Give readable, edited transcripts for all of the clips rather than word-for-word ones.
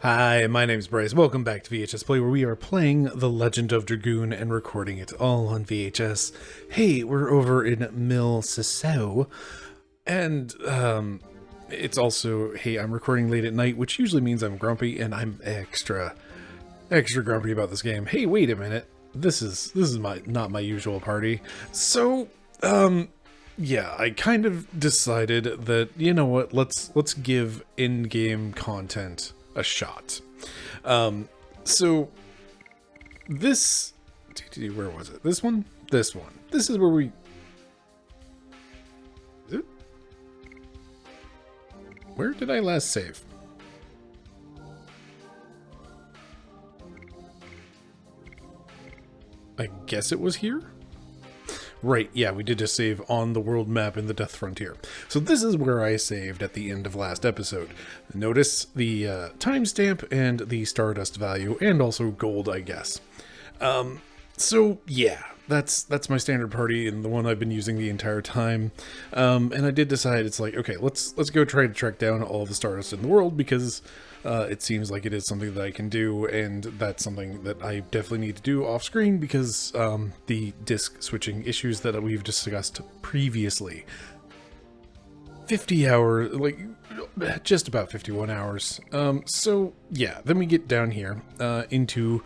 Hi, my name's Bryce. Welcome back to VHS Play, where we are playing The Legend of Dragoon and recording it all on VHS. Hey, we're over in Mil Sisao, and it's also, hey, I'm recording late at night, which usually means I'm grumpy, and I'm extra grumpy about this game. Hey, wait a minute. This is not my usual party. So, yeah, I kind of decided that, you know what, let's give in-game content a shot. So this, where was it? This one? This one. This is where we, is it? Where did I last save? I guess it was here? Right, yeah, we did just save on the world map in the Death Frontier. So this is where I saved at the end of last episode. Notice the timestamp and the Stardust value, and also gold, I guess. So yeah, that's my standard party and the one I've been using the entire time. And I did decide it's like, okay, let's go try to track down all the Stardust in the world, because it seems like it is something that I can do, and that's something that I definitely need to do off screen because the disc switching issues that we've discussed previously. 50 hours, like just about 51 hours. So yeah, then we get down here into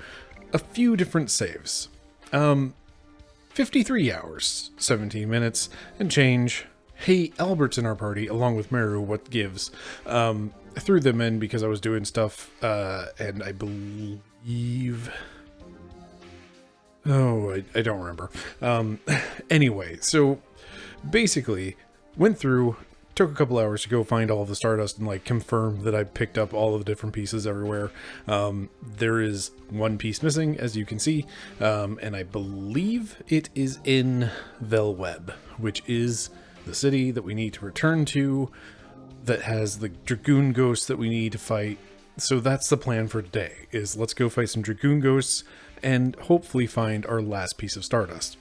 a few different saves. 53 hours, 17 minutes, and change. Hey, Albert's in our party, along with Meru, what gives? I threw them in because I was doing stuff, and I believe... Oh, I don't remember. Anyway, so basically, went through, took a couple hours to go find all of the Stardust and like confirm that I picked up all of the different pieces everywhere. There is one piece missing, as you can see, and I believe it is in Velweb, which is the city that we need to return to, that has the Dragoon ghosts that we need to fight. So that's the plan for today, is let's go fight some Dragoon ghosts and hopefully find our last piece of Stardust.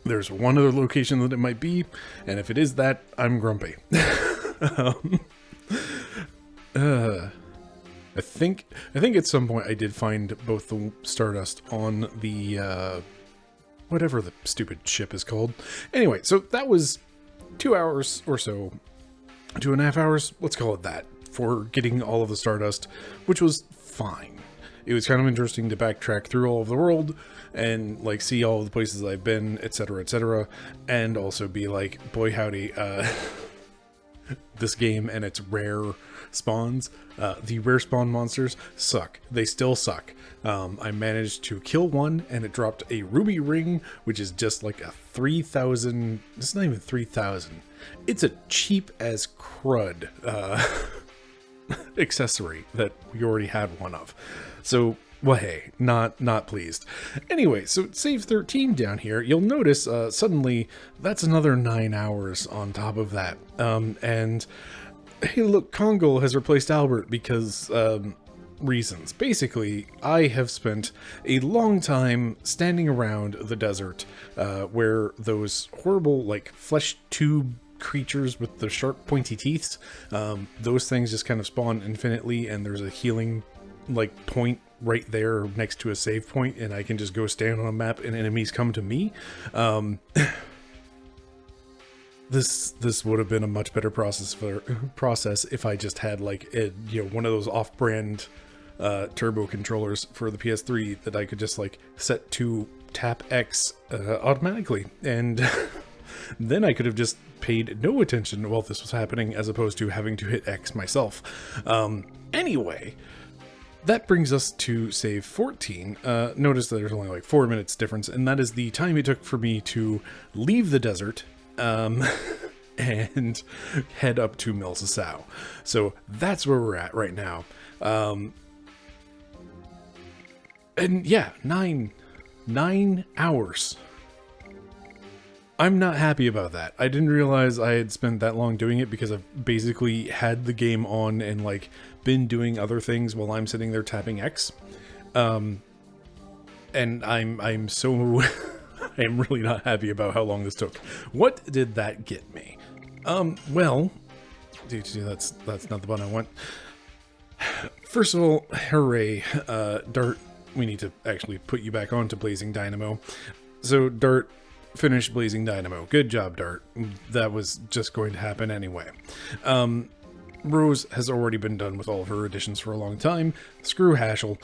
There's one other location that it might be, and if it is that, I'm grumpy. I think at some point I did find both the Stardust on the whatever the stupid ship is called. Anyway, so that was 2 hours or so, 2.5 hours, let's call it that, for getting all of the Stardust, which was fine. It was kind of interesting to backtrack through all of the world and like see all of the places I've been, etc., and also be like, boy howdy, this game and its rare spawns, the rare spawn monsters suck. They still suck. I managed to kill one and it dropped a ruby ring, which is just like a 3,000, it's not even 3,000. It's a cheap as crud accessory that we already had one of. So, well, hey, not pleased. Anyway, so save 13 down here. You'll notice suddenly that's another 9 hours on top of that. And hey, look, Kongol has replaced Albert because reasons. Basically, I have spent a long time standing around the desert where those horrible, like, flesh tube creatures with the sharp pointy teeth, those things just kind of spawn infinitely, and there's a healing like point right there next to a save point, and I can just go stand on a map and enemies come to me. This would have been a much better process if I just had like a, you know, one of those off-brand turbo controllers for the PS3 that I could just like set to tap X automatically, and then I could have just paid no attention while this was happening, as opposed to having to hit X myself. Anyway, that brings us to save 14. Notice that there's only like 4 minutes difference, and that is the time it took for me to leave the desert and head up to Mil Sisao. So that's where we're at right now. And yeah, nine hours. I'm not happy about that. I didn't realize I had spent that long doing it because I've basically had the game on and like been doing other things while I'm sitting there tapping X. And I'm so I'm really not happy about how long this took. What did that get me? Well, that's not the button I want. First of all, hooray, Dart, we need to actually put you back onto Blazing Dynamo. So Dart finished Blazing Dynamo. Good job, Dart. That was just going to happen anyway. Rose has already been done with all of her additions for a long time. Screw Haschel.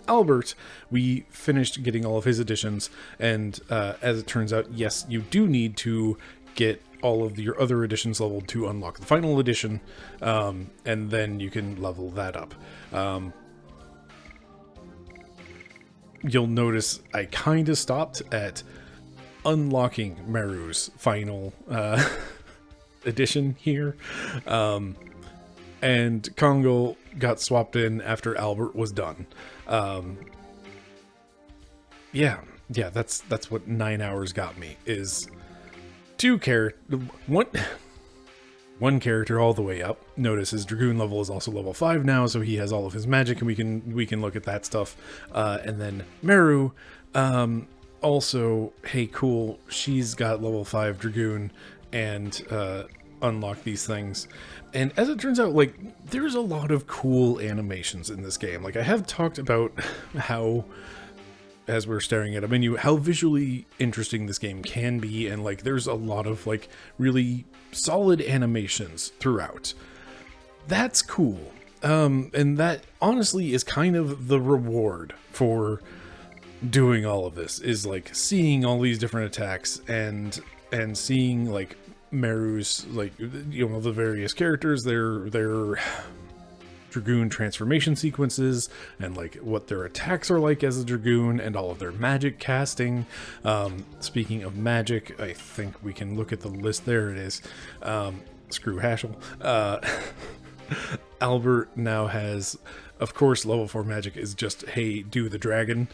Albert, we finished getting all of his additions, and as it turns out, yes, you do need to get all of your other additions leveled to unlock the final edition, and then you can level that up. You'll notice I kind of stopped at unlocking Meru's final edition here, and Kongo got swapped in after Albert was done. Yeah, that's what 9 hours got me, is one character all the way up. Notice his Dragoon level is also level 5 now, so he has all of his magic, and we can look at that stuff. And then Meru, also, hey, cool, she's got level 5 Dragoon and unlock these things. And as it turns out, like, there's a lot of cool animations in this game. Like, I have talked about how, as we're staring at a menu, how visually interesting this game can be, and like there's a lot of like really solid animations throughout. That's cool. And that honestly is kind of the reward for doing all of this, is like seeing all these different attacks and seeing like Meru's, like, you know, the various characters, their Dragoon transformation sequences, and like what their attacks are like as a Dragoon, and all of their magic casting. Speaking of magic, I think we can look at the list. There it is. Screw Haschel. Albert now has, of course, level 4 magic is just, hey, do the dragon.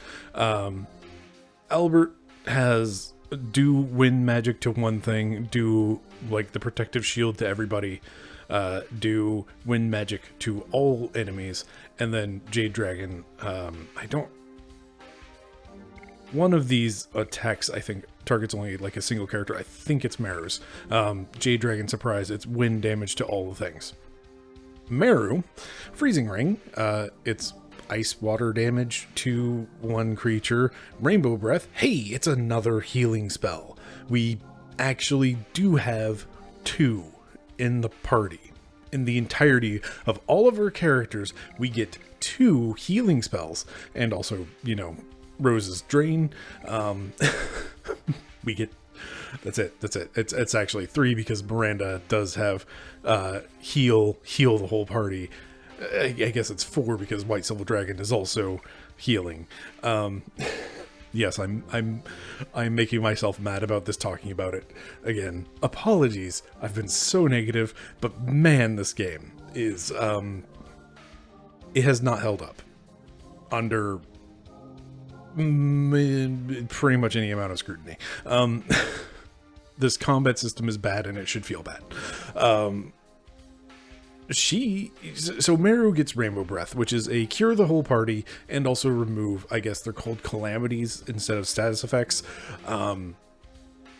Albert has do wind magic to one thing, do like the protective shield to everybody, do wind magic to all enemies, and then Jade Dragon, one of these attacks I think targets only like a single character. I think it's Meru's. Jade Dragon Surprise, it's wind damage to all the things. Meru, Freezing Ring, it's ice water damage to one creature. Rainbow Breath, hey, it's another healing spell. We actually do have 2 in the party. In the entirety of all of our characters, we get 2 healing spells, and also, you know, Rose's Drain. We get, that's it. It's actually 3, because Miranda does have heal the whole party. I guess it's 4 because White Silver Dragon is also healing. Yes, I'm making myself mad about this, talking about it again. Apologies, I've been so negative, but man, this game is it has not held up under pretty much any amount of scrutiny. This combat system is bad, and it should feel bad. So Meru gets Rainbow Breath, which is a cure the whole party, and also remove, I guess they're called calamities instead of status effects. But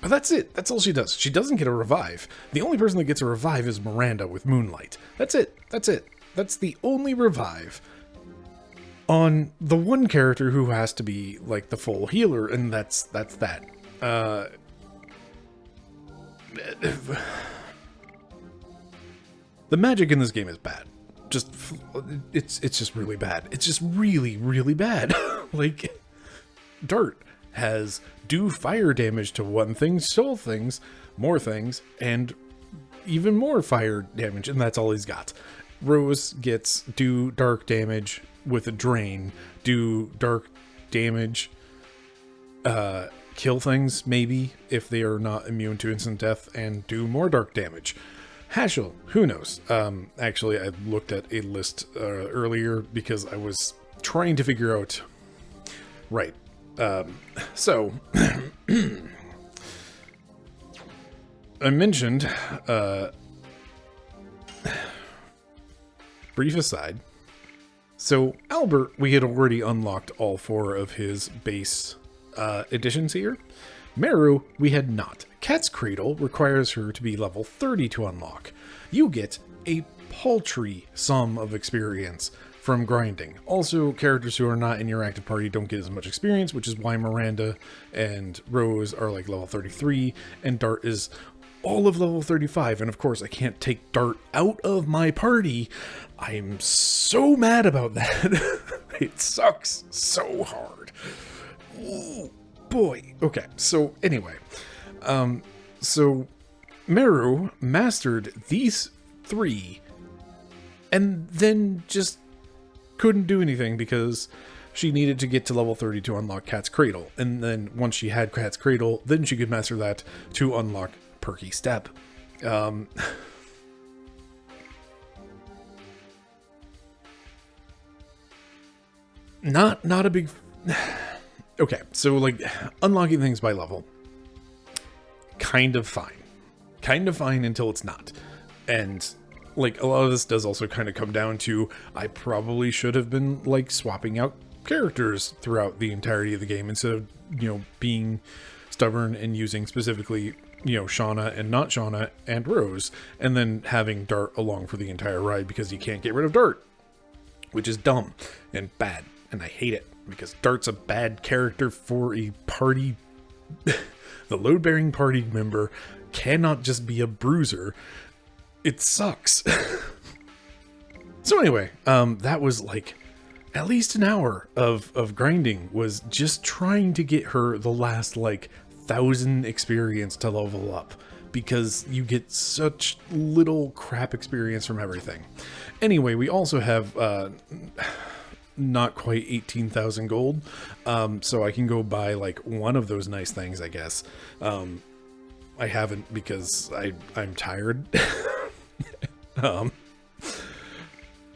that's it. That's all she does. She doesn't get a revive. The only person that gets a revive is Miranda with Moonlight. That's it. That's the only revive on the one character who has to be like the full healer, and that's that. The magic in this game is bad. It's just really bad. It's just really, really bad. Like, Dart has do fire damage to one thing, soul things, more things, and even more fire damage, and that's all he's got. Rose gets do dark damage with a drain, do dark damage, kill things, maybe, if they are not immune to instant death, and do more dark damage. Haschel, who knows? Actually, I looked at a list earlier because I was trying to figure out... Right. So, I mentioned, brief aside. So, Albert, we had already unlocked all 4 of his base additions here. Meru, we had not. Cat's Cradle requires her to be level 30 to unlock. You get a paltry sum of experience from grinding. Also, characters who are not in your active party don't get as much experience, which is why Miranda and Rose are like level 33, and Dart is all of level 35. And of course, I can't take Dart out of my party. I am so mad about that. It sucks so hard. Ooh, boy. Okay, so anyway. So Meru mastered these 3 and then just couldn't do anything because she needed to get to level 30 to unlock Cat's Cradle. And then once she had Cat's Cradle, then she could master that to unlock Perky Step. Not a big... Okay, so like unlocking things by level, kind of fine. Kind of fine until it's not. And like a lot of this does also kind of come down to, I probably should have been like swapping out characters throughout the entirety of the game instead of, you know, being stubborn and using specifically, you know, Shauna and not Shauna and Rose, and then having Dart along for the entire ride because you can't get rid of Dart, which is dumb and bad, and I hate it because Dart's a bad character for a party. The load-bearing party member cannot just be a bruiser. It sucks. So anyway, that was like at least an hour of grinding, was just trying to get her the last like 1,000 experience to level up, because you get such little crap experience from everything. Anyway, we also have not quite 18,000 gold, so I can go buy like one of those nice things, I guess. I haven't because I'm tired.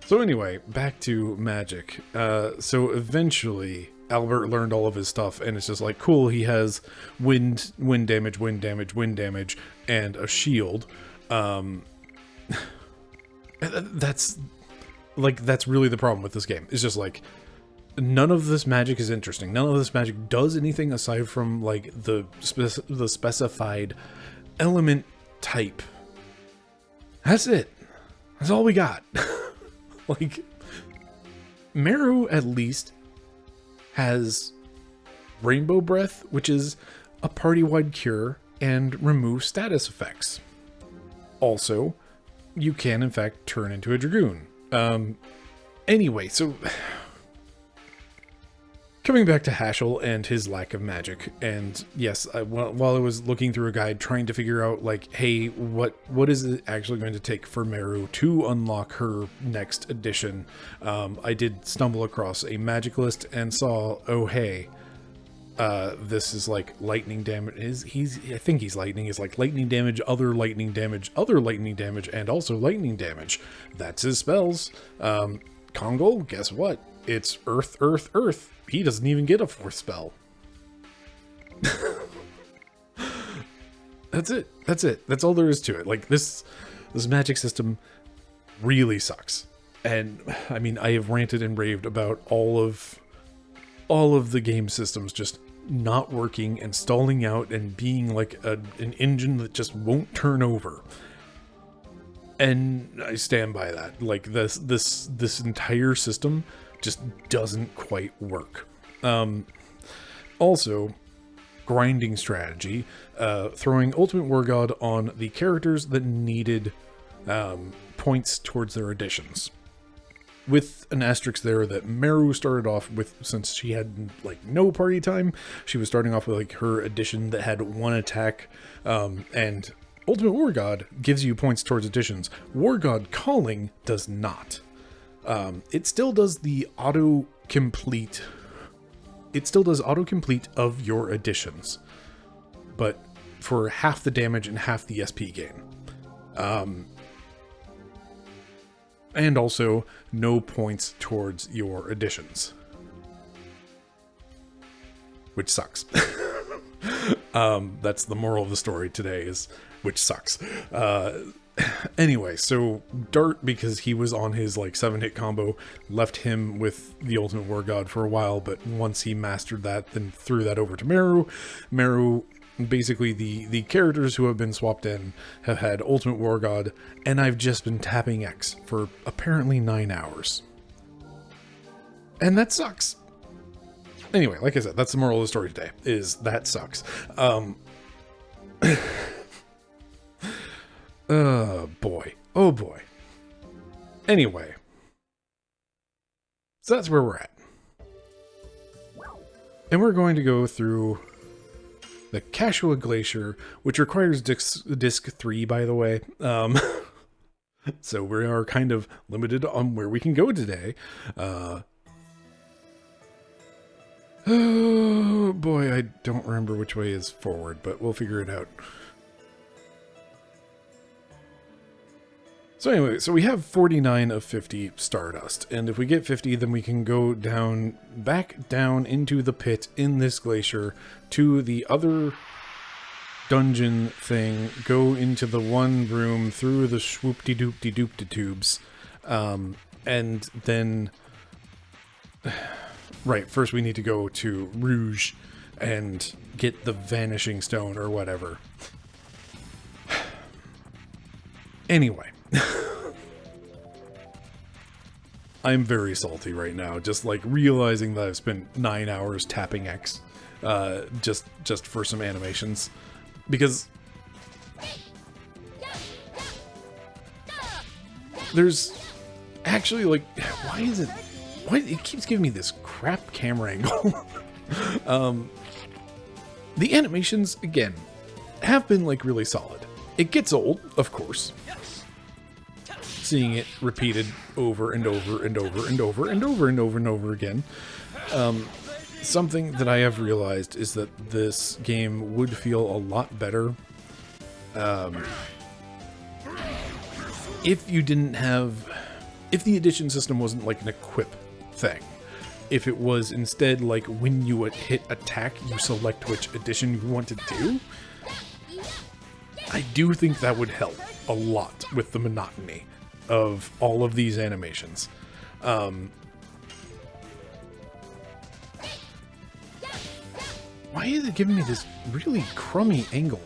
So anyway, back to magic. So eventually Albert learned all of his stuff, and it's just like, cool, he has wind damage, and a shield. That's really the problem with this game. It's just like, none of this magic is interesting. None of this magic does anything aside from like the specified element type. That's it. That's all we got. Like, Meru at least has Rainbow Breath, which is a party-wide cure and remove status effects. Also, you can in fact turn into a Dragoon. Anyway, so coming back to Haschel and his lack of magic, and yes, while I was looking through a guide trying to figure out like, hey, what is it actually going to take for Meru to unlock her next edition, I did stumble across a magic list and saw, oh hey, this is like lightning damage. I think he's lightning. Is like lightning damage, other lightning damage, and also lightning damage. That's his spells. Kongol, guess what? It's earth, earth, earth. He doesn't even get a 4th spell. That's it. That's all there is to it. Like, this magic system really sucks. And I mean, I have ranted and raved about all of the game systems just not working and stalling out and being like an engine that just won't turn over. And I stand by that. Like, this entire system just doesn't quite work. Also, grinding strategy, throwing Ultimate War God on the characters that needed points towards their additions. With an asterisk there that Meru started off with, since she had like no party time, she was starting off with like her addition that had 1 attack, and Ultimate War God gives you points towards additions. War God Calling does not. It still does the auto-complete. It still does auto-complete of your additions, but for half the damage and half the SP gain. And also no points towards your additions, which sucks. That's the moral of the story today, is which sucks. Anyway, so Dart, because he was on his like 7-hit combo, left him with the Ultimate War God for a while, but once he mastered that, then threw that over to Meru. Meru Basically, the characters who have been swapped in have had Ultimate War God, and I've just been tapping X for apparently 9 hours. And that sucks. Anyway, like I said, that's the moral of the story today, is that sucks. Oh boy. Oh boy. Anyway. So that's where we're at. And we're going to go through the Kashua Glacier, which requires disc 3, by the way. So we are kind of limited on where we can go today. Oh boy, I don't remember which way is forward, but we'll figure it out. So anyway, so we have 49 of 50 Stardust, and if we get 50, then we can go down, back down into the pit in this glacier to the other dungeon thing, go into the one room through the swoop-de-doop-de-doop-de tubes, and then... Right, first we need to go to Rouge and get the Vanishing Stone or whatever. Anyway. I'm very salty right now, just like realizing that I've spent 9 hours tapping X just for some animations. Because there's actually like, why it keeps giving me this crap camera angle. The animations, again, have been like really solid. It gets old, of course. Seeing it repeated over and over and over and over and over and over and over again. Something that I have realized is that this game would feel a lot better if you didn't have... If the edition system wasn't like an equip thing. If it was instead like when you hit attack, you select which edition you want to do. I do think that would help a lot with the monotony of all of these animations. Why is it giving me this really crummy angle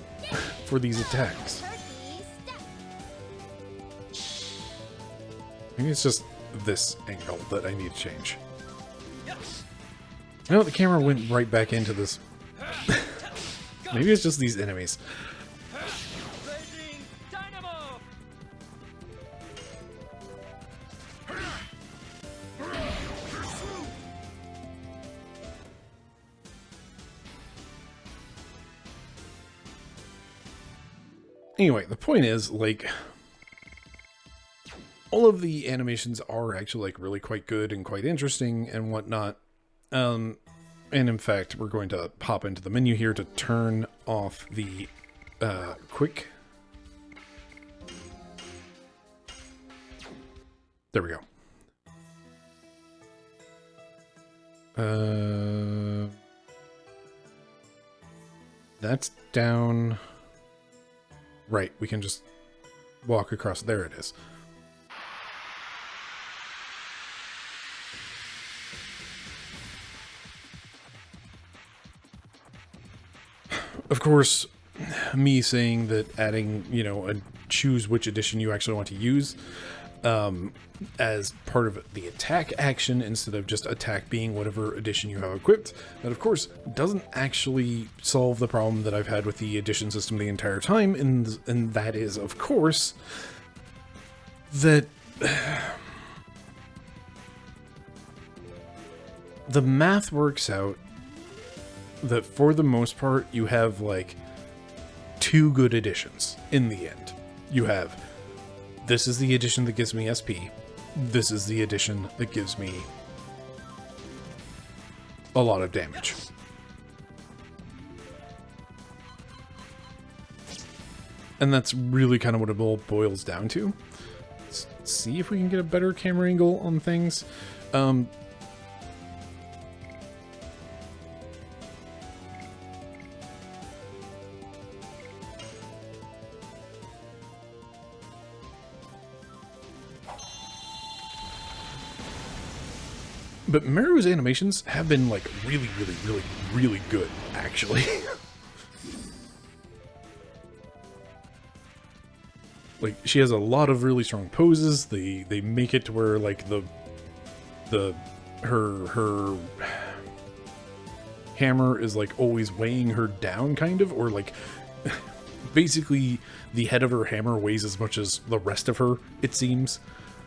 for these attacks? Maybe it's just this angle that I need to change. No, the camera went right back into this. Maybe it's just these enemies. Anyway, the point is, like, all of the animations are actually, like, really quite good and quite interesting and whatnot. And in fact, we're going to pop into the menu here to turn off the quick. There we go. That's down. Right, we can just walk across. There it is. Of course, me saying that adding, you know, choose which edition you actually want to use as part of the attack action instead of just attack being whatever edition you have equipped, that of course doesn't actually solve the problem that I've had with the edition system the entire time, and that is, of course, that the math works out that for the most part you have like 2 good editions in the end. You have, this is the edition that gives me SP, this is the edition that gives me a lot of damage. And that's really kind of what it all boils down to. Let's see if we can get a better camera angle on things. But Meru's animations have been like really, really, really, really good, actually. like, she has a lot of really strong poses. They make it to where, like, her hammer is, like, always weighing her down, kind of, or, like, basically the head of her hammer weighs as much as the rest of her, it seems.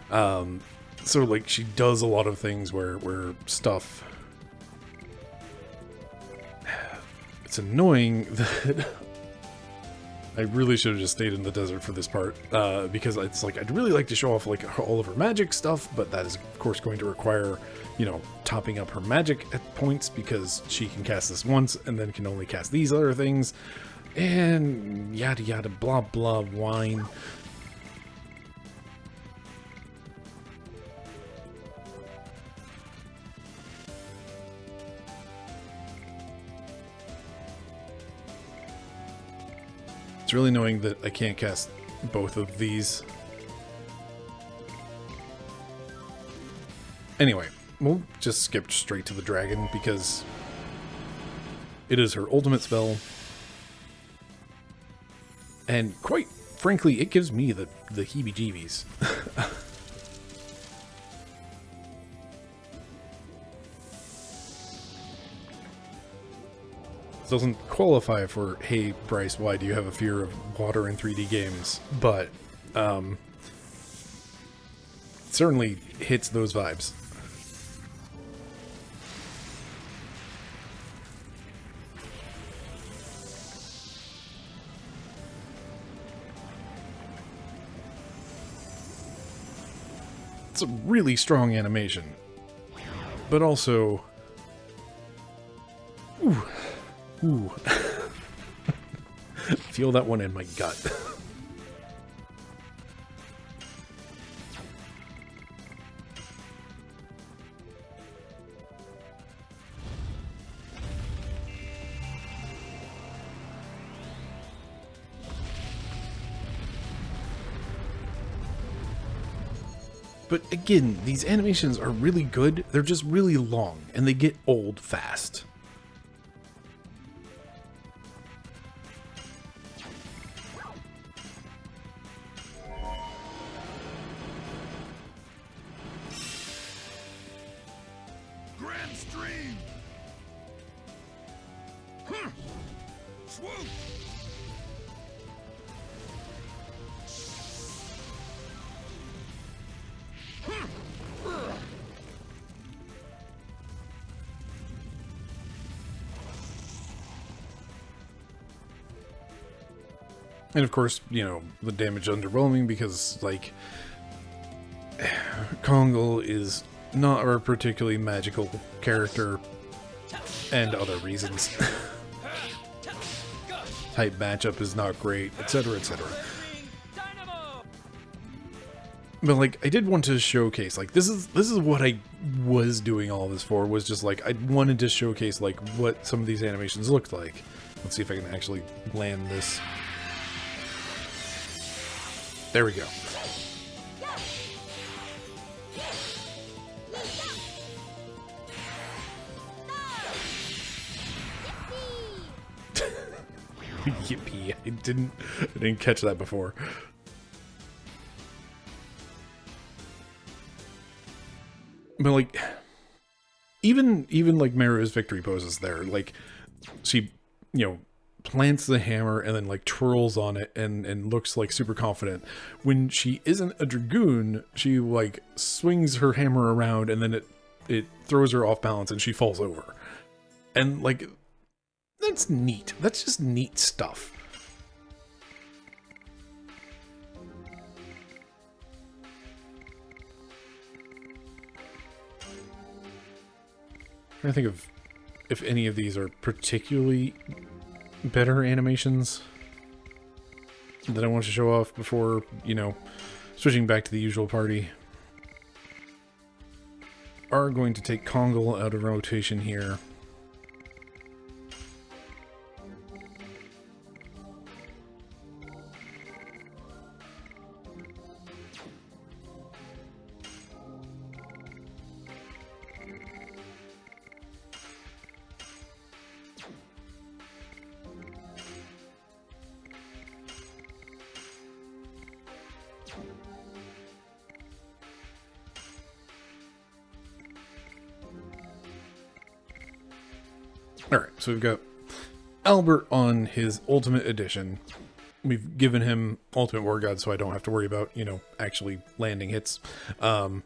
So, like, she does a lot of things where stuff... It's annoying that I really should have just stayed in the desert for this part, because it's like, I'd really like to show off, like, all of her magic stuff, but that is, of course, going to require, you know, topping up her magic at points, because she can cast this once and then can only cast these other things, and yada yada blah blah whine. It's really annoying that I can't cast both of these. Anyway, we'll just skip straight to the dragon because it is her ultimate spell. And quite frankly, it gives me the heebie-jeebies. Doesn't qualify for, hey, Bryce, why do you have a fear of water in 3D games? But, certainly hits those vibes. It's a really strong animation, but also, ooh, feel that one in my gut. But again, these animations are really good, they're just really long, and they get old fast. Grand Stream! Swoop! And of course, you know, the damage underwhelming because, like, Kongal is not a particularly magical character, and other reasons. Type matchup is not great, etc., etc. But, like, I did want to showcase, like, this is what I was doing all this for, was just, like, I wanted to showcase, like, what some of these animations looked like. Let's see if I can actually land this. There we go. Yippee. I didn't catch that before. But, like, even like Meru's victory poses there, like, she, you know, plants the hammer and then, like, twirls on it and looks, like, super confident. When she isn't a dragoon, she, like, swings her hammer around and then it throws her off balance and she falls over. And, like, that's neat. That's just neat stuff. I'm trying to think of if any of these are particularly better animations that I want to show off before, you know, switching back to the usual party. Are going to take Kongal out of rotation here. Alright, so we've got Albert on his Ultimate Edition. We've given him Ultimate War God, so I don't have to worry about, you know, actually landing hits. I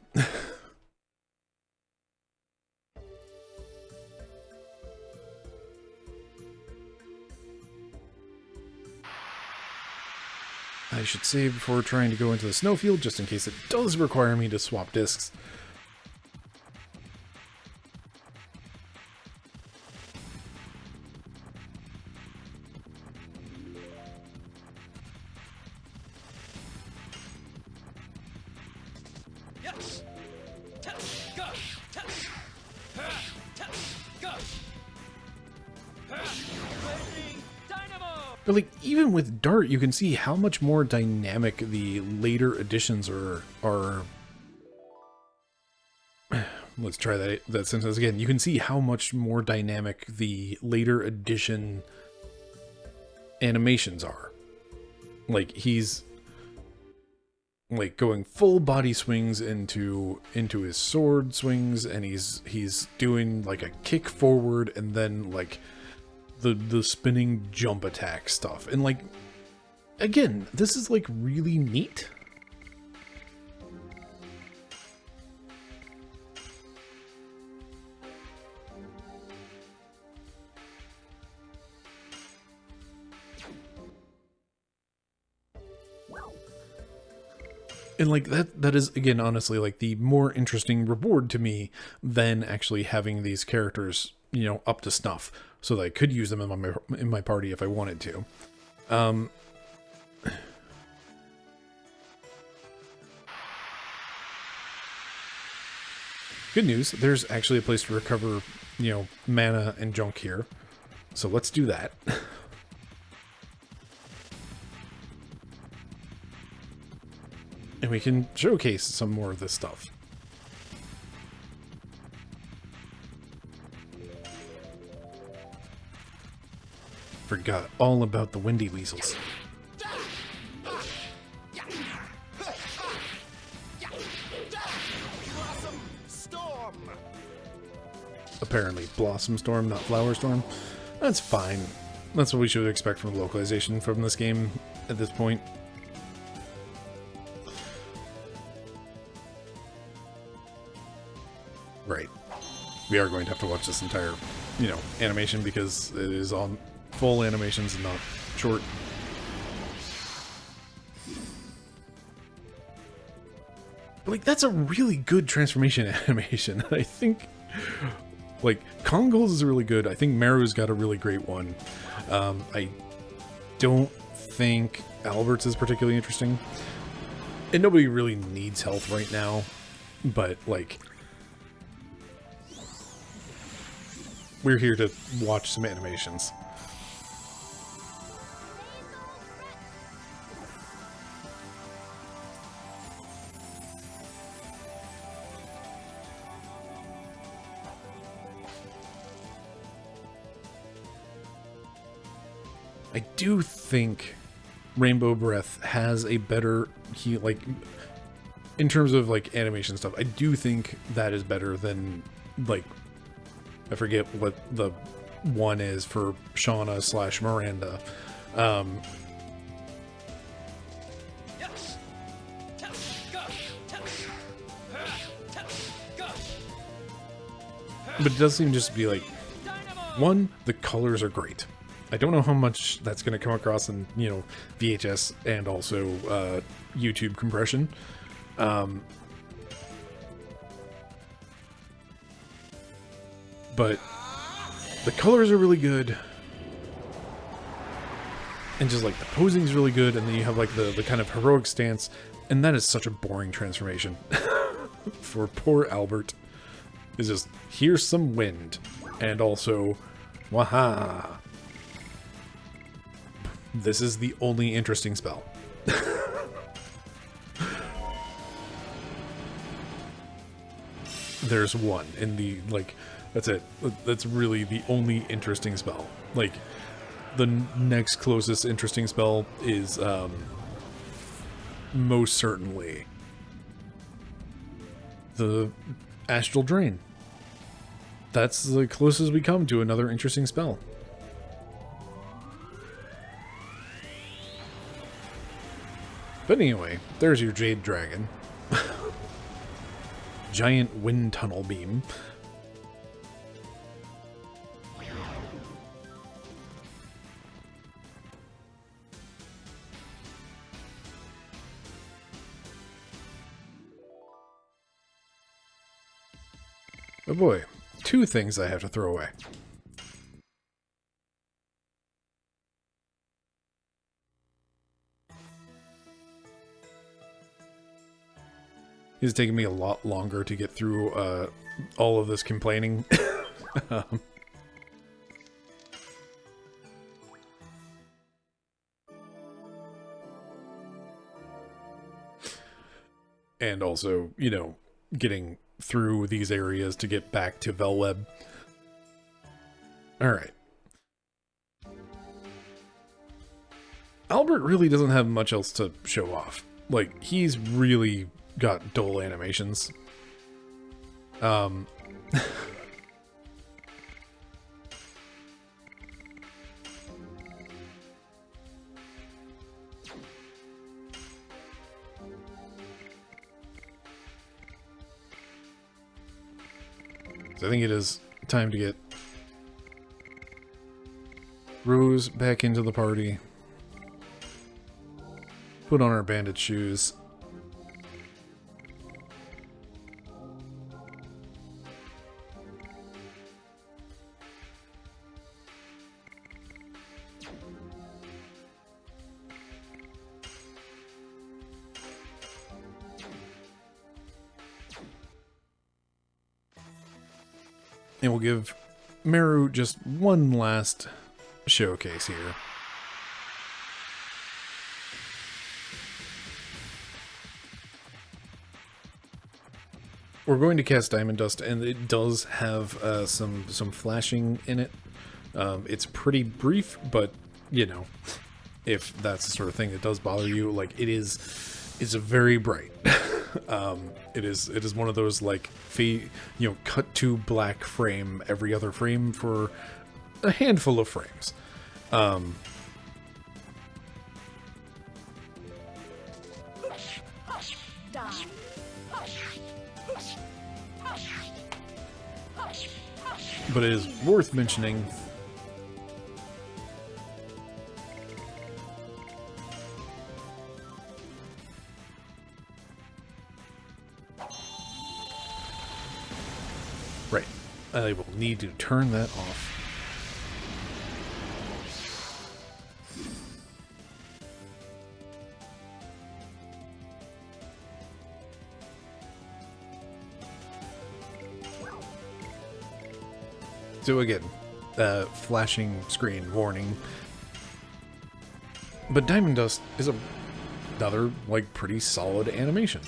should save before trying to go into the snowfield, just in case it does require me to swap discs. But like, even with Dart, you can see how much more dynamic the later editions are. Let's try that sentence again. You can see how much more dynamic the later edition animations are. Like, he's like going full body swings into his sword swings, and he's doing like a kick forward and then like the spinning jump attack stuff. And like, again, this is like really neat. And like that is, again, honestly, like the more interesting reward to me than actually having these characters, you know, up to snuff, so that I could use them in my party if I wanted to. Good news, there's actually a place to recover, you know, mana and junk here. So let's do that. And we can showcase some more of this stuff. Forgot all about the windy weasels. Apparently, Blossom Storm, not Flower Storm. That's fine. That's what we should expect from localization from this game at this point. Right. We are going to have to watch this entire, you know, animation because it is on full animations and not short. But like, that's a really good transformation animation. I think, like, Kongol's is really good. I think Meru's got a really great one. I don't think Albert's is particularly interesting. And nobody really needs health right now. But, like, we're here to watch some animations. I do think Rainbow Breath has a better, like, in terms of like animation stuff, I do think that is better than, like, I forget what the one is for Shauna / Miranda. But it does seem just to be like, one, the colors are great. I don't know how much that's going to come across in, you know, VHS and also YouTube compression. But the colors are really good. And just like the posing is really good. And then you have like the kind of heroic stance. And that is such a boring transformation for poor Albert. It's just, here's some wind. And also, waha. This is the only interesting spell. There's one in the, like, that's it. That's really the only interesting spell. Like, the next closest interesting spell is, most certainly the Astral Drain. that's the closest we come to another interesting spell. But anyway, there's your Jade Dragon. Giant wind tunnel beam. Oh boy, 2 things I have to throw away. It's taking me a lot longer to get through all of this complaining. And also, you know, getting through these areas to get back to Velweb. Alright. Albert really doesn't have much else to show off. Like, he's really got dull animations. So I think it is time to get Rose back into the party. Put on our bandit shoes. And we'll give Meru just one last showcase here. We're going to cast Diamond Dust, and it does have some flashing in it. It's pretty brief, but, you know, if that's the sort of thing that does bother you, like, it's very bright. It is one of those, like, cut to black frame every other frame for a handful of frames. But it is worth mentioning right. I will need to turn that off. So again, flashing screen warning. But Diamond Dust is another, like, pretty solid animation.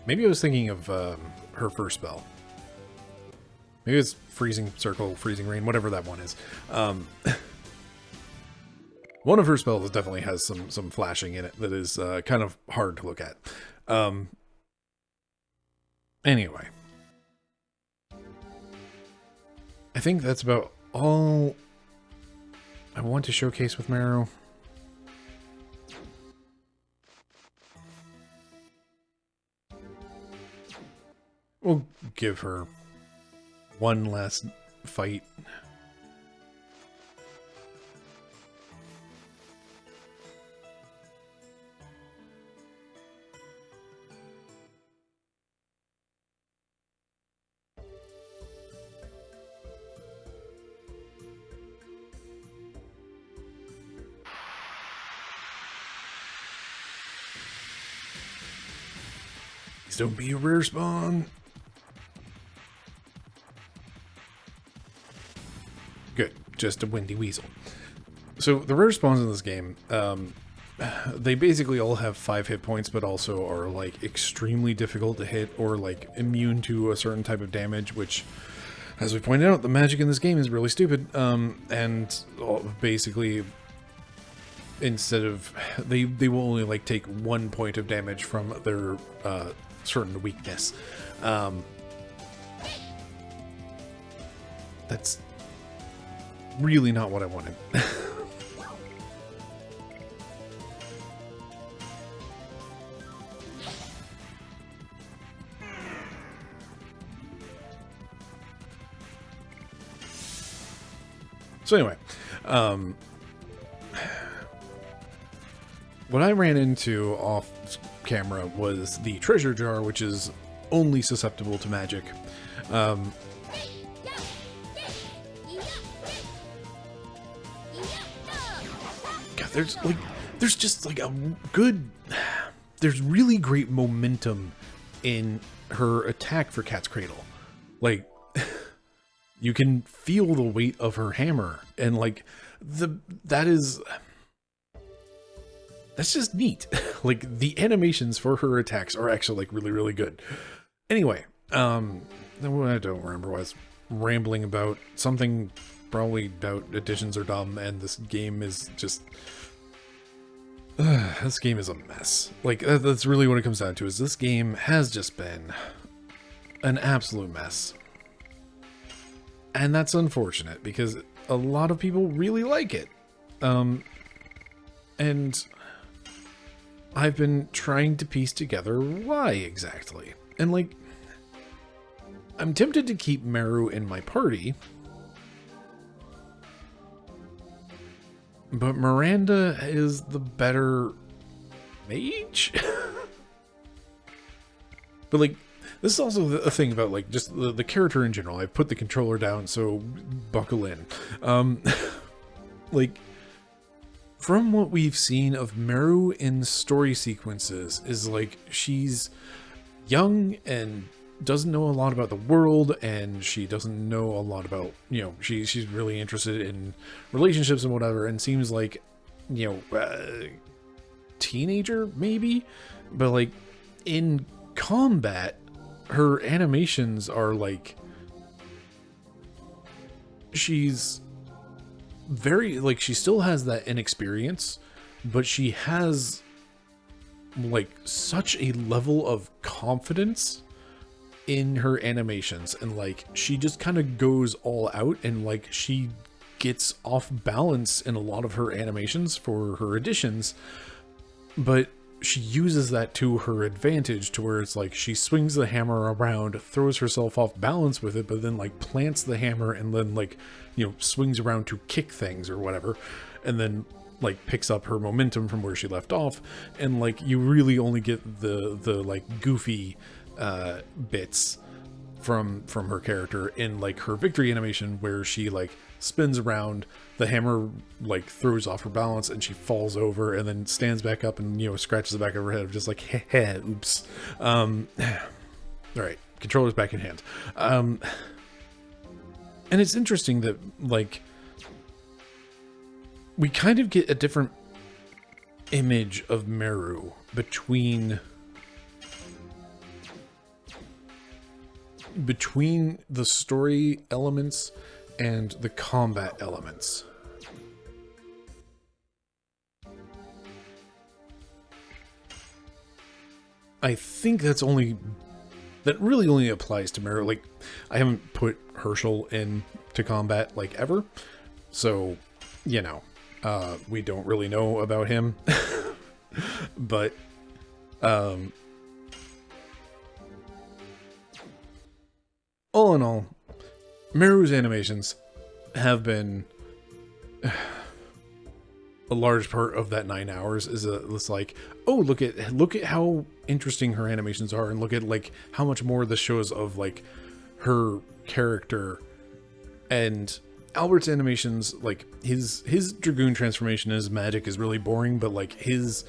Maybe I was thinking of her first spell. Maybe it's Freezing Circle, Freezing Rain, whatever that one is. One of her spells definitely has some flashing in it that is kind of hard to look at. Anyway. I think that's about all I want to showcase with Meru. We'll give her one last fight. Please don't be a rare spawn. Good, just a windy weasel. So the rare spawns in this game, they basically all have 5 hit points, but also are like extremely difficult to hit or like immune to a certain type of damage, which, as we pointed out, the magic in this game is really stupid. And basically, instead of they will only like take 1 point of damage from their certain weakness. That's really not what I wanted. So anyway, what I ran into off camera was the treasure jar, which is only susceptible to magic. God, there's just like a good, there's really great momentum in her attack for Cat's Cradle. Like, you can feel the weight of her hammer, and like that's just neat. Like, the animations for her attacks are actually like really, really good. Anyway, I don't remember what I was rambling about. Something probably about additions are dumb, and this game is just this game is a mess. Like, that's really what it comes down to, is this game has just been an absolute mess. And that's unfortunate, because a lot of people really like it. And I've been trying to piece together why exactly. And like, I'm tempted to keep Meru in my party, but Miranda is the better mage? But like, this is also a thing about like just the character in general. I've put the controller down, so buckle in. Like, from what we've seen of Meru in story sequences, is like, she's young and doesn't know a lot about the world, and she doesn't know a lot about, you know, she's really interested in relationships and whatever, and seems like, you know, teenager maybe, but like in combat, her animations are like, she's very, like, she still has that inexperience, but she has like such a level of confidence in her animations, and like, she just kind of goes all out, and like, she gets off balance in a lot of her animations for her additions, but she uses that to her advantage, to where it's like, she swings the hammer around, throws herself off balance with it, but then like plants the hammer, and then like, you know, swings around to kick things or whatever, and then like picks up her momentum from where she left off. And like, you really only get the like goofy bits from her character in like her victory animation, where she like spins around, the hammer like throws off her balance, and she falls over, and then stands back up and, you know, scratches the back of her head, just like, heh, oops. All right, controller's back in hand. And it's interesting that like, we kind of get a different image of Meru between the story elements and the combat elements. I think that really only applies to Meru. Like, I haven't put Herschel into combat like ever, so, you know, we don't really know about him. But all in all, Meru's animations have been a large part of that 9 hours. It's like, oh, look at how interesting her animations are, and look at like how much more this shows of like her character. And Albert's animations, like his Dragoon transformation, his magic is really boring, but like his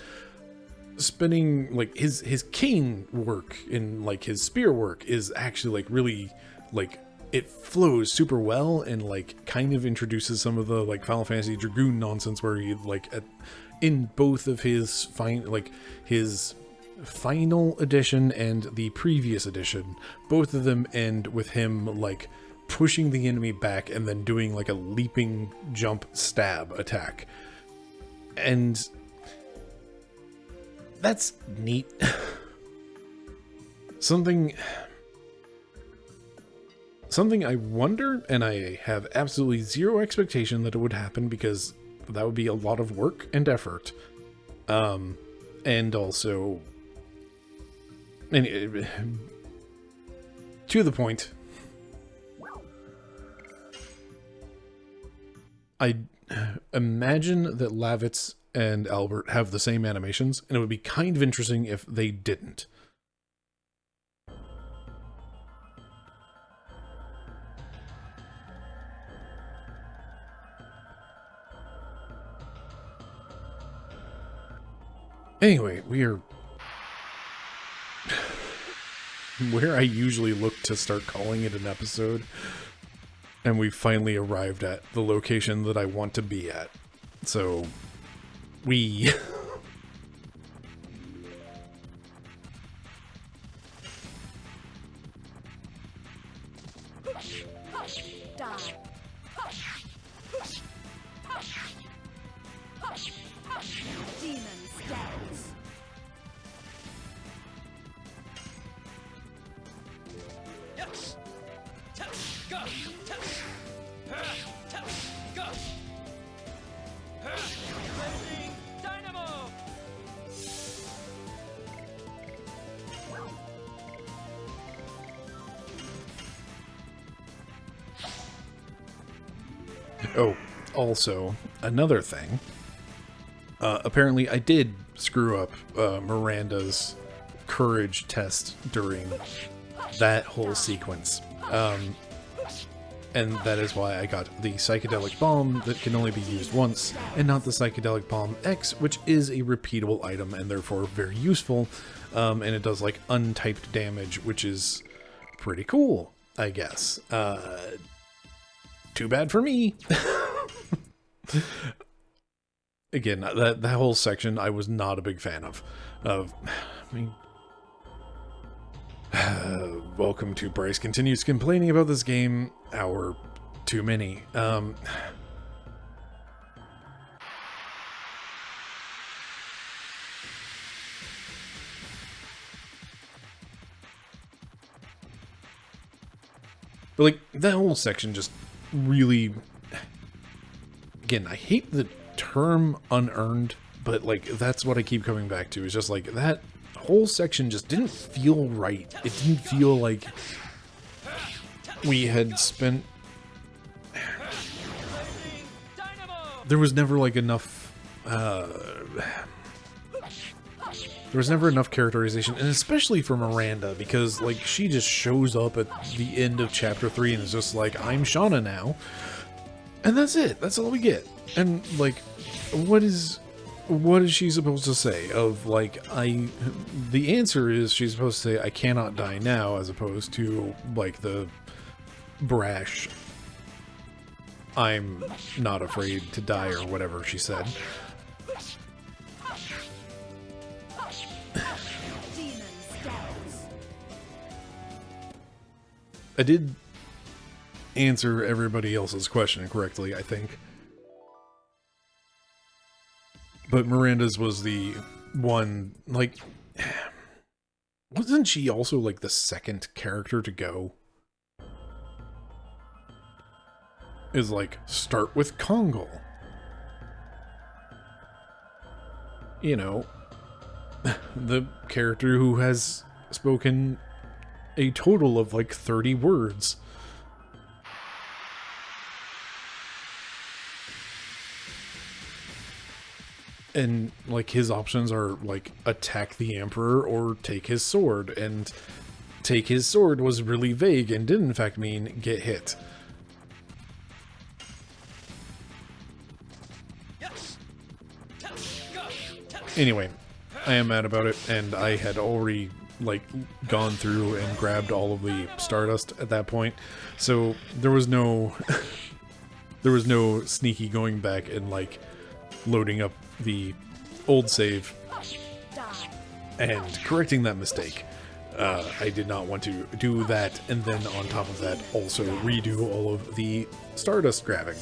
spinning, like his cane work and like his spear work is actually like really like it flows super well and like kind of introduces some of the like Final Fantasy Dragoon nonsense where he like in both of his his final edition and the previous edition, both of them end with him like pushing the enemy back and then doing like a leaping jump stab attack. And that's neat. Something I wonder, and I have absolutely zero expectation that it would happen because that would be a lot of work and effort. And also, to the point, I imagine that Lavitz and Albert have the same animations, and it would be kind of interesting if they didn't. Anyway, we are where I usually look to start calling it an episode, and we finally arrived at the location that I want to be at. So, we... Oh, also, another thing. Apparently I did screw up Miranda's courage test during that whole sequence. And that is why I got the Psychedelic Bomb that can only be used once, and not the Psychedelic Bomb X, which is a repeatable item and therefore very useful. And it does like untyped damage, which is pretty cool, I guess. Too bad for me. Again, that whole section I was not a big fan of. I mean, welcome to Bryce Continues Complaining About This Game. Hour too many. But like that whole section just really, again, I hate the term unearned, but like that's what I keep coming back to. Is just like that whole section just didn't feel right. It didn't feel like we had spent. There was never like enough. There was never enough characterization, and especially for Miranda, because like she just shows up at the end of chapter 3 and is just like, I'm Shauna now, and that's it. That's all we get. And like, what is she supposed to say? Of like, the answer is she's supposed to say, I cannot die now, as opposed to like the brash, I'm not afraid to die, or whatever she said. I did answer everybody else's question correctly, I think. But Miranda's was the one, like... Wasn't she also, like, the second character to go? Is, like, start with Kongal. You know, the character who has spoken a total of like 30 words. And like his options are like attack the Emperor or take his sword, and take his sword was really vague and did in fact mean get hit. Anyway, I am mad about it, and I had already like gone through and grabbed all of the Stardust at that point, so there was no there was no sneaky going back and like loading up the old save and correcting that mistake. I did not want to do that, and then on top of that also redo all of the Stardust grabbing.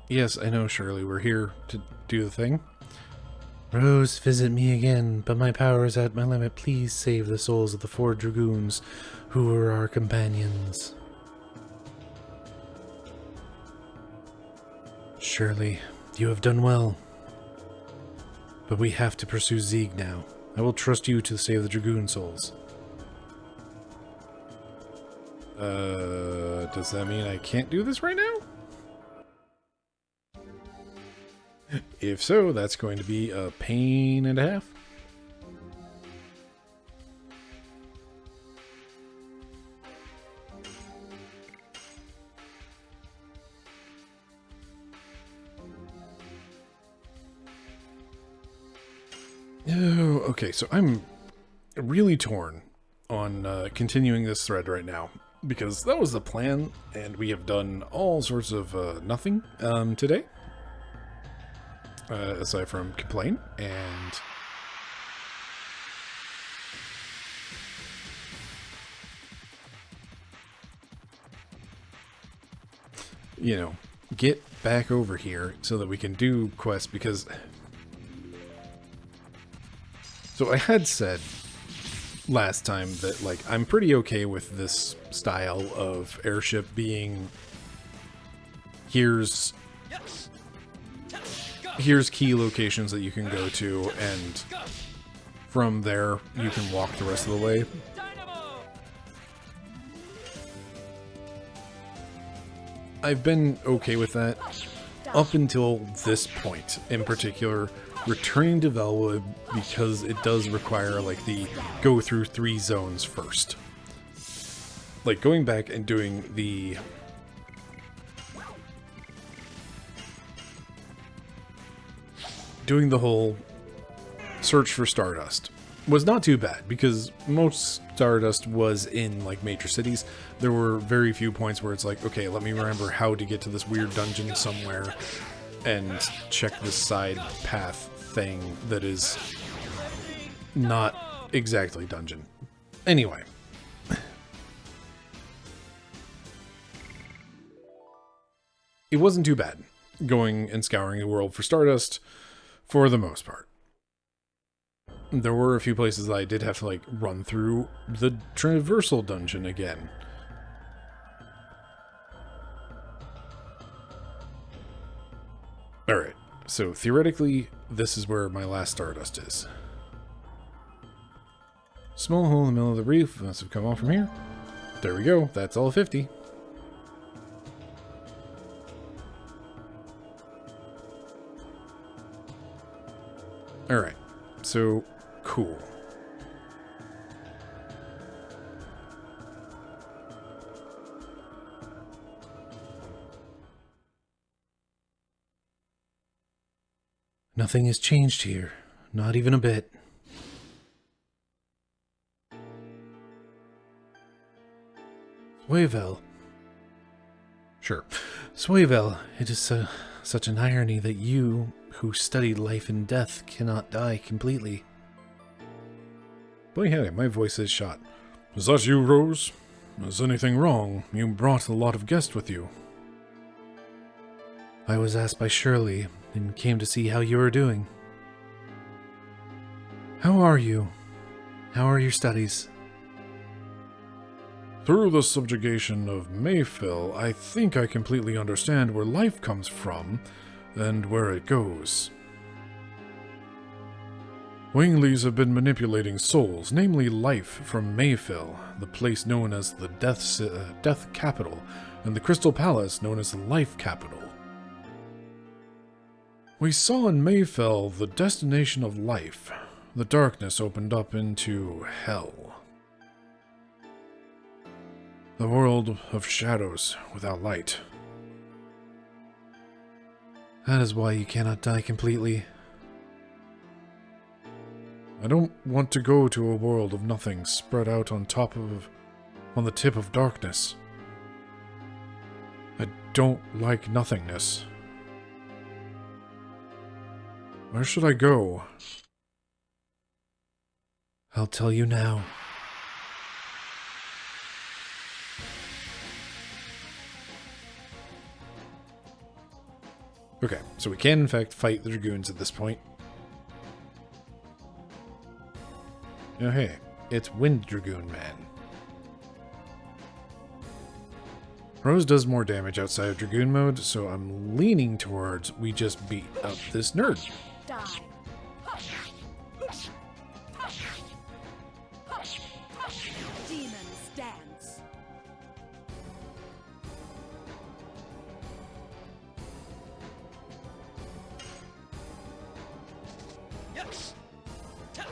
Yes, I know, Shirley. We're here to do the thing. Rose, visit me again, but my power is at my limit. Please save the souls of the 4 dragoons who were our companions. Shirley, you have done well. But we have to pursue Zieg now. I will trust you to save the dragoon souls. Does that mean I can't do this right now? If so, that's going to be a pain and a half. Oh, okay, so I'm really torn on continuing this thread right now, because that was the plan, and we have done all sorts of nothing today. Aside from complain, and you know, get back over here so that we can do quests, because so I had said last time that like I'm pretty okay with this style of airship being here's key locations that you can go to, and from there you can walk the rest of the way. I've been okay with that up until this point in particular, returning to Velwood, because it does require like the go through 3 zones first. Like going back and doing the whole search for Stardust was not too bad, because most Stardust was in like major cities. There were very few points where it's like, okay, let me remember how to get to this weird dungeon somewhere and check this side path thing that is not exactly dungeon. Anyway. It wasn't too bad going and scouring the world for Stardust for the most part. There were a few places that I did have to like run through the traversal dungeon again. Alright, so theoretically, this is where my last Stardust is. Small hole in the middle of the reef must have come off from here. There we go, that's all 50. Alright, so cool. Nothing has changed here, not even a bit. Swavel. Sure. Swavel, it is such an irony that you, who studied life and death, cannot die completely. Boy howdy, my voice is shot. Is that you, Rose? Is anything wrong? You brought a lot of guests with you. I was asked by Shirley, and came to see how you are doing. How are you? How are your studies? Through the subjugation of Mayfill, I think I completely understand where life comes from and where it goes. Winglies have been manipulating souls, namely life, from Mayfill, the place known as the Death Capital, and the Crystal Palace known as the Life Capital. We saw in Mayfill the destination of life. The darkness opened up into hell. The world of shadows without light. That is why you cannot die completely. I don't want to go to a world of nothing spread out on the tip of darkness. I don't like nothingness. Where should I go? I'll tell you now. Okay, so we can in fact fight the Dragoons at this point. Oh hey, it's Wind Dragoon Man. Rose does more damage outside of Dragoon mode, so I'm leaning towards we just beat up this nerd. Die. Demon stands. Yes. Go.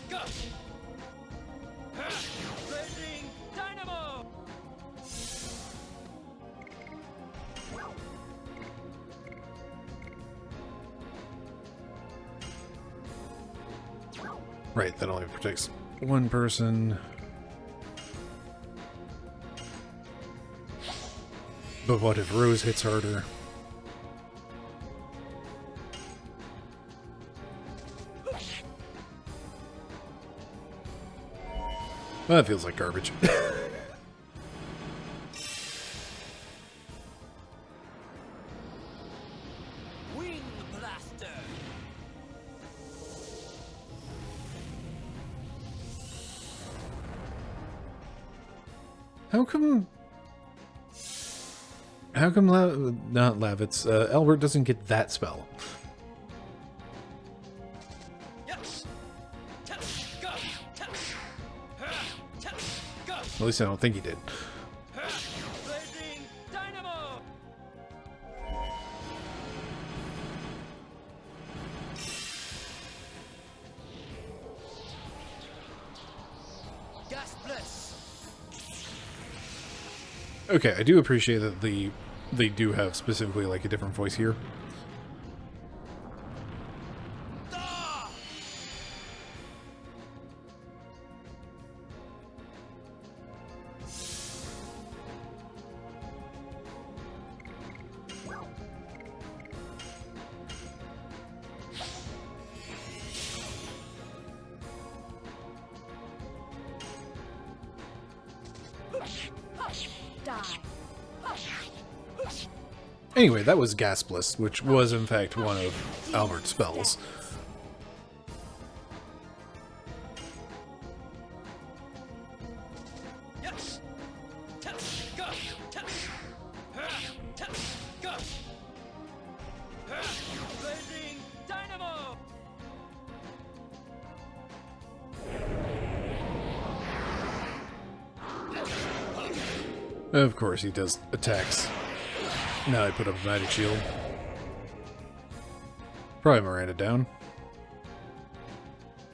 Go. Blazing dynamo. Right, that only protects one person. But what if Rose hits harder? Well, that feels like garbage. Wing blaster. How come not Lavitz, Albert doesn't get that spell? Yes. Go. Go. At least I don't think he did. Blazing dynamo. Gas bliss. Okay, I do appreciate that they do have specifically like a different voice here. Ah! Die. Anyway, that was Gaspless, which was in fact one of Albert's spells. Yes. Go. Go. Blazing dynamo. Of course, he does attacks. Now I put up a magic shield. Probably Miranda down.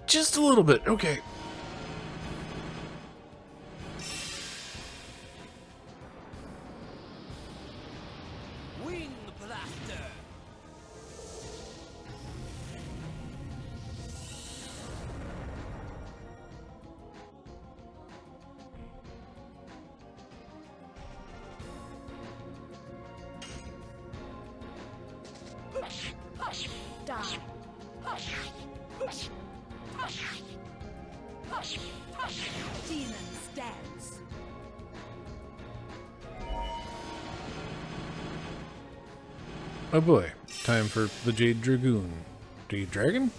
Just a little bit, okay. Wing blaster. Die. Demon stands. Oh boy, time for the Jade Dragoon. Jade Dragon?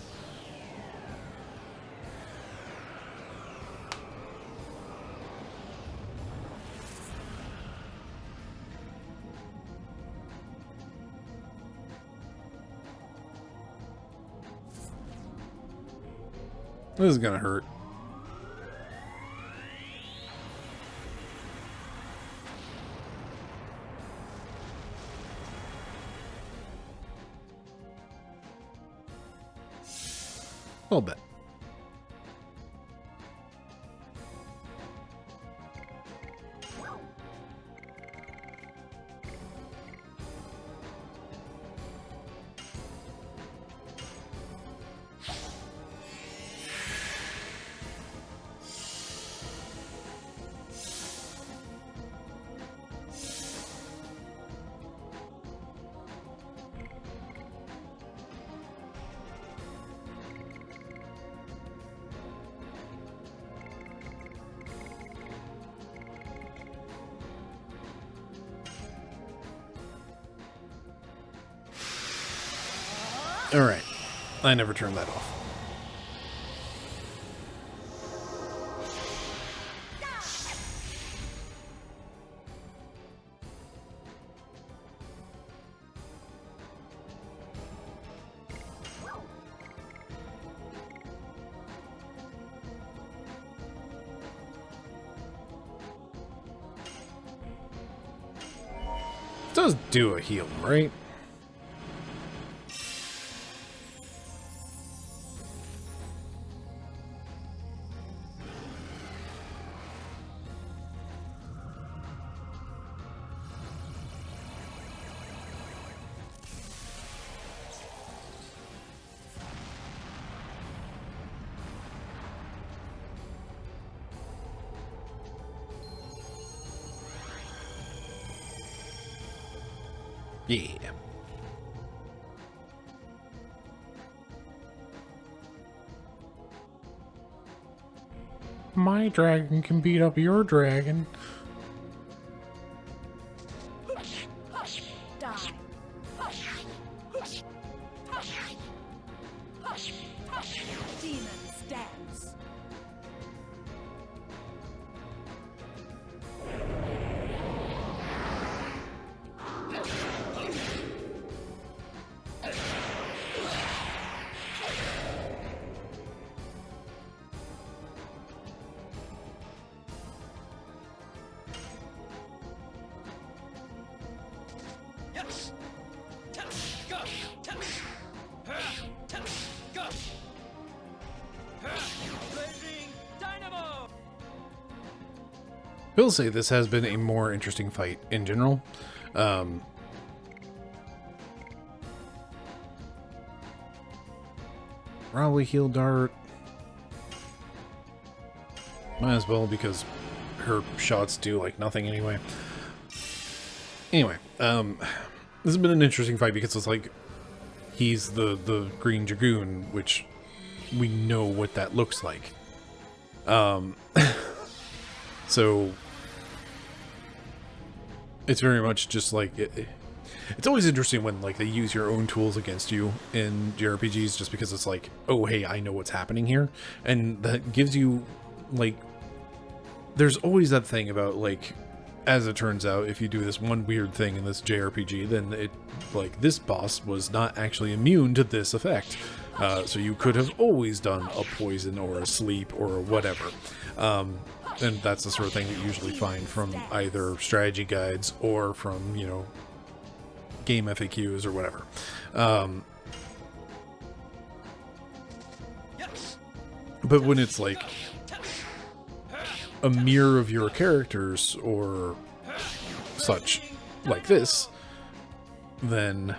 This is gonna hurt. A little bit. Alright. I never turned that off. It does do a heal, right? Yeah. My dragon can beat up your dragon. Die. Demon stands. Yes. Go. Go. Blazing dynamo. Will say this has been a more interesting fight in general. Probably heal dart. Might as well because her shots do like nothing anyway. Anyway, this has been an interesting fight because it's like he's the Green Dragoon, which we know what that looks like. So it's very much just like it's always interesting when like they use your own tools against you in JRPGs, just because it's like, oh hey, I know what's happening here, and that gives you like, there's always that thing about like, as it turns out, if you do this one weird thing in this JRPG, then it, like, this boss was not actually immune to this effect. So you could have always done a poison or a sleep or whatever. And that's the sort of thing that you usually find from either strategy guides or from, you know, game FAQs or whatever. But when it's like a mirror of your characters or such like this, then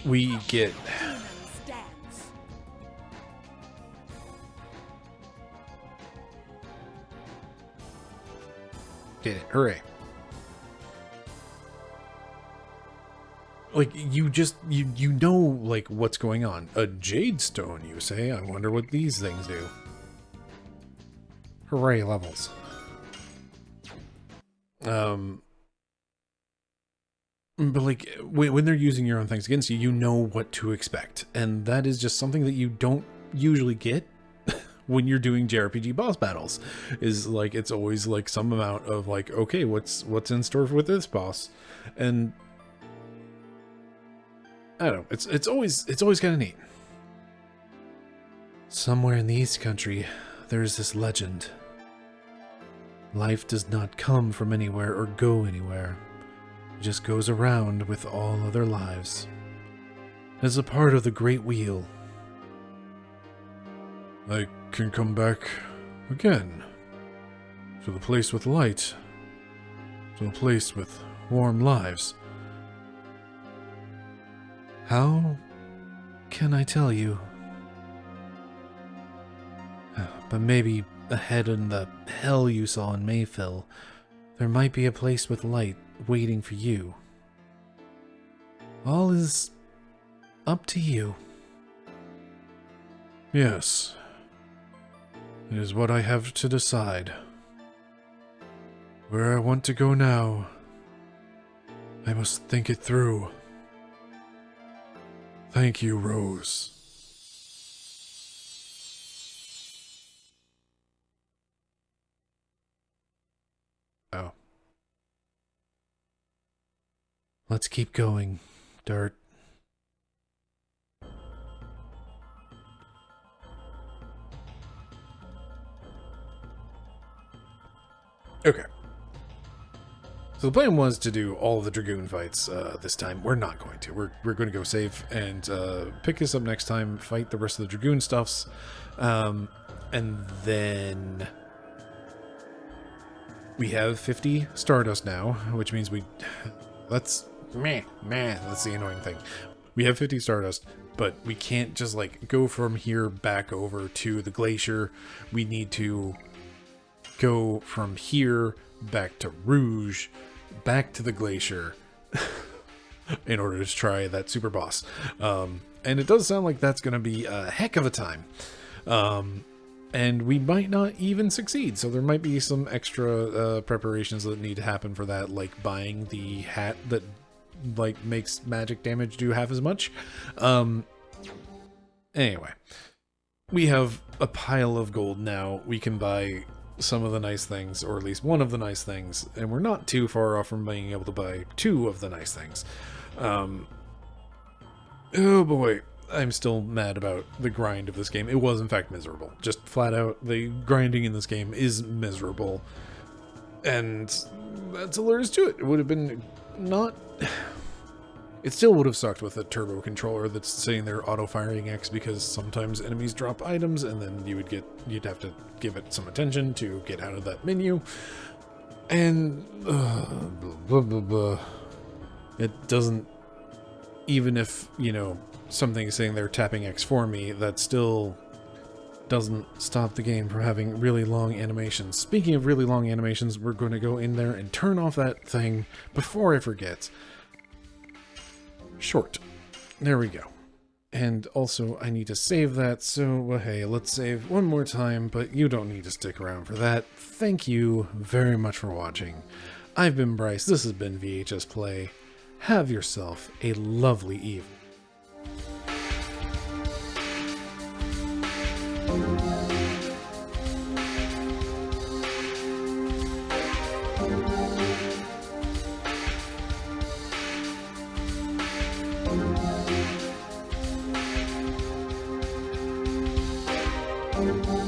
we get did it. Hooray. Like, you just, you know, like, what's going on. A jade stone, you say? I wonder what these things do. Hooray, levels. But, like, when they're using your own things against you, you know what to expect. And that is just something that you don't usually get when you're doing JRPG boss battles. Is, like, it's always, like, some amount of, like, okay, what's in store with this boss? And I don't know. It's always kind of neat. Somewhere in the East Country, there is this legend. Life does not come from anywhere or go anywhere. It just goes around with all other lives. As a part of the Great Wheel. I can come back again. To the place with light. To a place with warm lives. How can I tell you? But maybe ahead in the hell you saw in Mayfill, there might be a place with light waiting for you. All is up to you. Yes. It is what I have to decide. Where I want to go now, I must think it through. Thank you, Rose. Oh. Let's keep going, Dirt. Okay. So the plan was to do all of the Dragoon fights this time. We're not going to. We're going to go save and pick this up next time, fight the rest of the Dragoon stuffs, and then we have 50 Stardust now, which means that's the annoying thing. We have 50 Stardust, but we can't just like go from here back over to the glacier. We need to go from here back to Rouge, back to the glacier in order to try that super boss. And it does sound like that's going to be a heck of a time. And we might not even succeed, so there might be some extra preparations that need to happen for that, like buying the hat that like makes magic damage do half as much. Anyway, we have a pile of gold now. We can buy some of the nice things, or at least one of the nice things, and we're not too far off from being able to buy two of the nice things. Oh boy, I'm still mad about the grind of this game. It was in fact miserable. Just flat out, the grinding in this game is miserable. And that's all there is to it. It would have been not... It still would have sucked with a turbo controller that's sitting there auto-firing X, because sometimes enemies drop items and then you'd have to give it some attention to get out of that menu. And blah, blah, blah, blah. It doesn't, even if, you know, something is saying they're tapping X for me, that still doesn't stop the game from having really long animations. Speaking of really long animations, we're going to go in there and turn off that thing before I forget. Short. There we go. And also, I need to save that, so hey, let's save one more time, but you don't need to stick around for that. Thank you very much for watching. I've been Bryce, this has been VHS Play. Have yourself a lovely evening. Thank you.